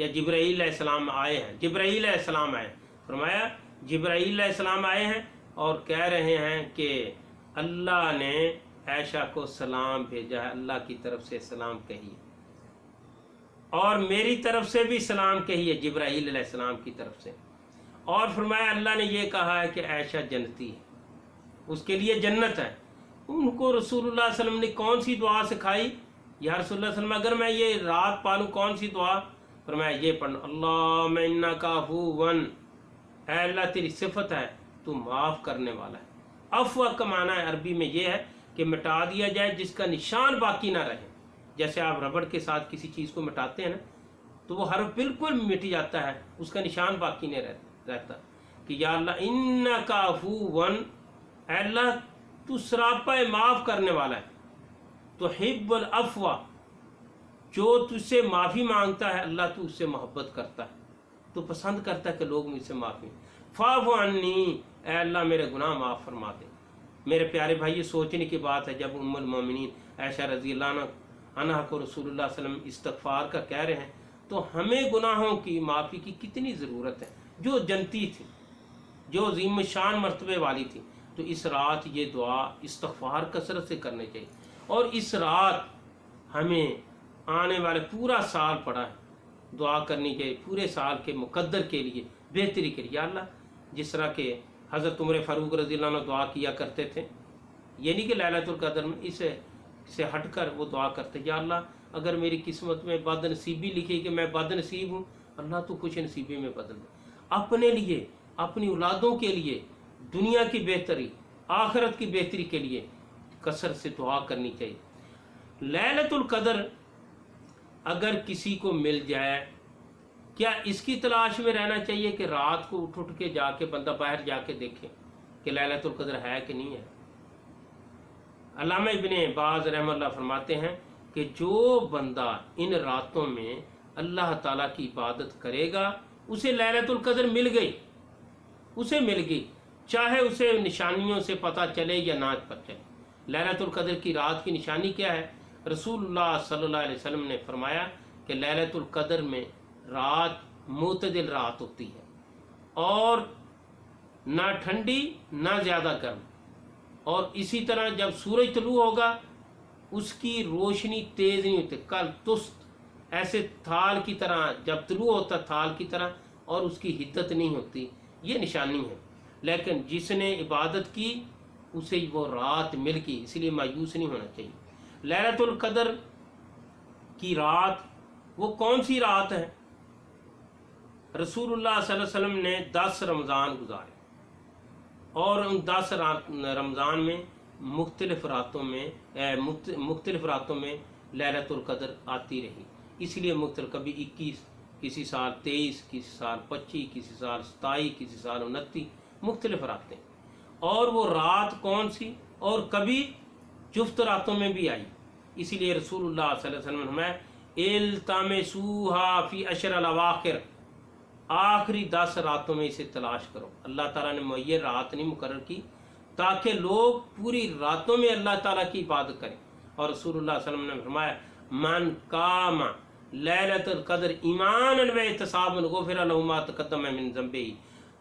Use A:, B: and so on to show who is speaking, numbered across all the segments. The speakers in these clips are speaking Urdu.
A: یا جبرائیل علیہ السلام آئے ہیں، جبرائیل علیہ السلام آئے، فرمایا جبرائیل علیہ السلام آئے ہیں اور کہہ رہے ہیں کہ اللہ نے عائشہ کو سلام بھیجا ہے، اللہ کی طرف سے سلام کہیے، اور میری طرف سے بھی سلام کہیے جبرائیل علیہ السلام کی طرف سے۔ اور فرمایا اللہ نے یہ کہا ہے کہ عائشہ جنتی ہے، اس کے لیے جنت ہے۔ ان کو رسول اللہ صلی اللہ علیہ وسلم نے کون سی دعا سکھائی؟ یا رسول اللہ صلی اللہ علیہ وسلم اگر میں یہ رات پالوں کون سی دعا؟ فرمایا یہ پڑھنا، اللہم انک عفون، اے اللہ تیری صفت ہے تو معاف کرنے والا ہے۔ عفو کا معنی ہے عربی میں یہ ہے کہ مٹا دیا جائے جس کا نشان باقی نہ رہے۔ جیسے آپ ربڑ کے ساتھ کسی چیز کو مٹاتے ہیں نا تو وہ حرف بالکل مٹ جاتا ہے، اس کا نشان باقی نہیں رہتا کہ یا اللہ انک عفون، اے اللہ تو سراپا معاف کرنے والا ہے، تو حب العفو، جو تجھ سے معافی مانگتا ہے اللہ تو اس سے محبت کرتا ہے، تو پسند کرتا ہے کہ لوگ مجھ سے معافی۔ فاعف عنی، اے اللہ میرے گناہ معاف فرما دے۔ میرے پیارے بھائی یہ سوچنے کی بات ہے جب ام المومنین عائشہ رضی اللہ عنہ کو رسول اللہ صلی اللہ علیہ وسلم استغفار کا کہہ رہے ہیں تو ہمیں گناہوں کی معافی کی کتنی ضرورت ہے، جو جنتی تھی، جو عظیم شان مرتبے والی تھی۔ تو اس رات یہ دعا استغفار کثرت سے کرنے چاہیے، اور اس رات ہمیں آنے والے پورا سال پڑا ہے دعا کرنی چاہیے، پورے سال کے مقدر کے لیے، بہتری کے لیے۔ یا اللہ جس طرح کہ حضرت عمر فاروق رضی اللہ عنہ دعا کیا کرتے تھے، یہ نہیں کہ لیلۃ القدر میں اسے سے ہٹ کر وہ دعا کرتے، یا اللہ اگر میری قسمت میں بد نصیبی لکھی کہ میں بد نصیب ہوں، اللہ تو خوش نصیبی میں بدل دے۔ اپنے لیے، اپنی اولادوں کے لیے، دنیا کی بہتری، آخرت کی بہتری کے لیے کثرت سے دعا کرنی چاہیے۔ لیلۃ القدر اگر کسی کو مل جائے، کیا اس کی تلاش میں رہنا چاہیے کہ رات کو اٹھ کے جا کے بندہ باہر جا کے دیکھے کہ لیلۃ القدر ہے کہ نہیں ہے؟ علامہ ابن باز رحمہ اللہ فرماتے ہیں کہ جو بندہ ان راتوں میں اللہ تعالیٰ کی عبادت کرے گا اسے لیلۃ القدر مل گئی، اسے مل گئی، چاہے اسے نشانیوں سے پتہ چلے یا نہ پتہ چلے۔ لیلۃ القدر کی رات کی نشانی کیا ہے؟ رسول اللہ صلی اللہ علیہ وسلم نے فرمایا کہ لیلۃ القدر میں رات معتدل رات ہوتی ہے، اور نہ ٹھنڈی نہ زیادہ گرم، اور اسی طرح جب سورج طلوع ہوگا اس کی روشنی تیز نہیں ہوتی، کل تست ایسے تھال کی طرح جب طلوع ہوتا تھال کی طرح، اور اس کی حدت نہیں ہوتی، یہ نشانی ہے۔ لیکن جس نے عبادت کی اسے وہ رات مل گئی، اس لیے مایوس نہیں ہونا چاہیے۔ لیلۃ القدر کی رات وہ کون سی رات ہے؟ رسول اللہ صلی اللہ علیہ وسلم نے 10 رمضان گزارے، اور ان 10 رمضان میں مختلف راتوں میں لیلۃ القدر آتی رہی، اس لیے مختلف، کبھی 21، کسی سال 23، کسی سال 25، کسی سال 27، کسی سال 29، مختلف راتیں۔ اور وہ رات کون سی؟ اور کبھی جفت راتوں میں بھی آئی، اسی لیے رسول اللہ صلی اللہ علیہ وسلم نے التمسوها فی عشر الاواخر، آخری 10 راتوں میں اسے تلاش کرو۔ اللہ تعالیٰ نے معین رات نہیں مقرر کی تاکہ لوگ پوری راتوں میں اللہ تعالیٰ کی عبادت کریں، اور رسول اللہ صلی اللہ علیہ وسلم نے فرمایا من قام لیلۃ القدر ایمانا و احتسابا غفر له ما تقدم من ذنبہ،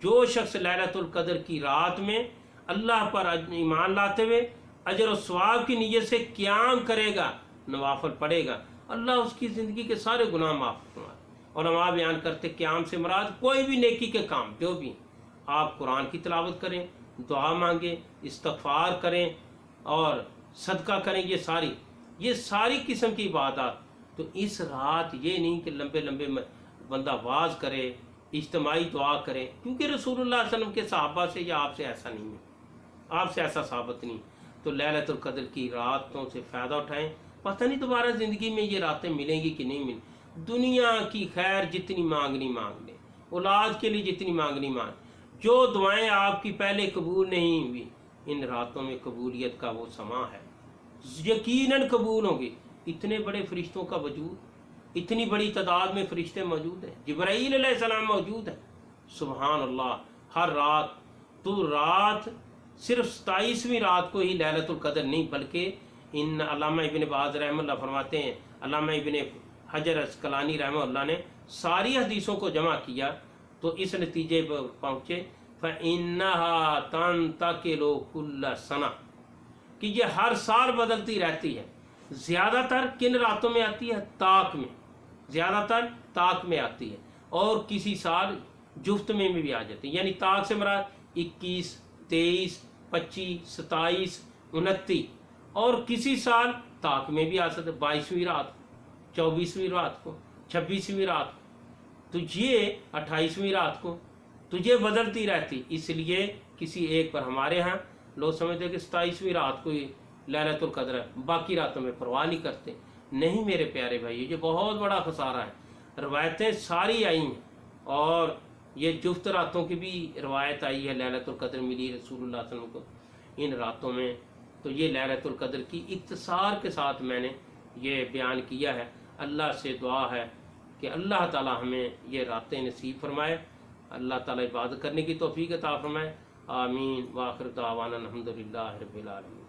A: جو شخص لیلۃ القدر کی رات میں اللہ پر ایمان لاتے ہوئے اجر و ثواب کی نیت سے قیام کرے گا، نوافل پڑھے گا، اللہ اس کی زندگی کے سارے گناہ معاف فرمائے۔ علماء بیان کرتے قیام سے مراد کوئی بھی نیکی کے کام، جو بھی آپ قرآن کی تلاوت کریں، دعا مانگیں، استغفار کریں اور صدقہ کریں، یہ ساری قسم کی عبادات۔ تو اس رات یہ نہیں کہ لمبے لمبے بندہ واز کرے، اجتماعی دعا کرے، کیونکہ رسول اللہ صلی اللہ علیہ وسلم کے صحابہ سے یا آپ سے ایسا نہیں ہے، آپ سے ایسا ثابت نہیں۔ تو لیلۃ القدر کی راتوں سے فائدہ اٹھائیں، پتہ نہیں دوبارہ زندگی میں یہ راتیں ملیں گی کہ نہیں ملیں۔ دنیا کی خیر جتنی مانگنی مانگ لیں، اولاد کے لیے جتنی مانگنی مانگ، جو دعائیں آپ کی پہلے قبول نہیں ہوئی، ان راتوں میں قبولیت کا وہ سماں ہے، یقیناً قبول ہوں گی۔ اتنے بڑے فرشتوں کا وجود، اتنی بڑی تعداد میں فرشتے موجود ہیں، جبرائیل علیہ السلام موجود ہیں، سبحان اللہ، ہر رات۔ تو رات صرف 27ویں رات کو ہی لیلۃ القدر نہیں، بلکہ علامہ ابن باز رحمہ اللہ فرماتے ہیں، علامہ ابن حجر اسقلانی رحمہ اللہ نے ساری حدیثوں کو جمع کیا تو اس نتیجے پر پہنچے فَإِنَّهَا تَنْتَقِلُ كُلَّ سَنَةٍ کہ یہ ہر سال بدلتی رہتی ہے۔ زیادہ تر کن راتوں میں آتی ہے؟ طاق میں، زیادہ تر طاق میں آتی ہے، اور کسی سال جفت میں بھی آ جاتی ہے۔ یعنی طاق سے مراد 21، 23، 25، 27، 29، اور کسی سال طاق میں بھی آ سکتے 22ویں رات، 24ویں رات کو، 26ویں رات کو، تو یہ 28ویں رات کو، تو یہ بدلتی رہتی۔ اس لیے کسی ایک پر ہمارے ہاں لوگ سمجھتے ہیں کہ 27ویں رات کو ہی لیلۃ القدر ہے، باقی راتوں میں پرواہ نہیں کرتے۔ نہیں میرے پیارے بھائی، یہ بہت بڑا خسارہ ہے۔ روایتیں ساری آئی ہیں، اور یہ جفت راتوں کی بھی روایت آئی ہے، لیلۃ القدر ملی رسول اللہ صلی اللہ علیہ وسلم کو ان راتوں میں۔ تو یہ لیلۃ القدر کی اختصار کے ساتھ میں نے یہ بیان کیا ہے۔ اللہ سے دعا ہے کہ اللہ تعالی ہمیں یہ راتیں نصیب فرمائے، اللہ تعالی عبادت کرنے کی توفیق عطا فرمائے۔ آمین۔ وآخر دعوانا الحمدللہ رب العالمین۔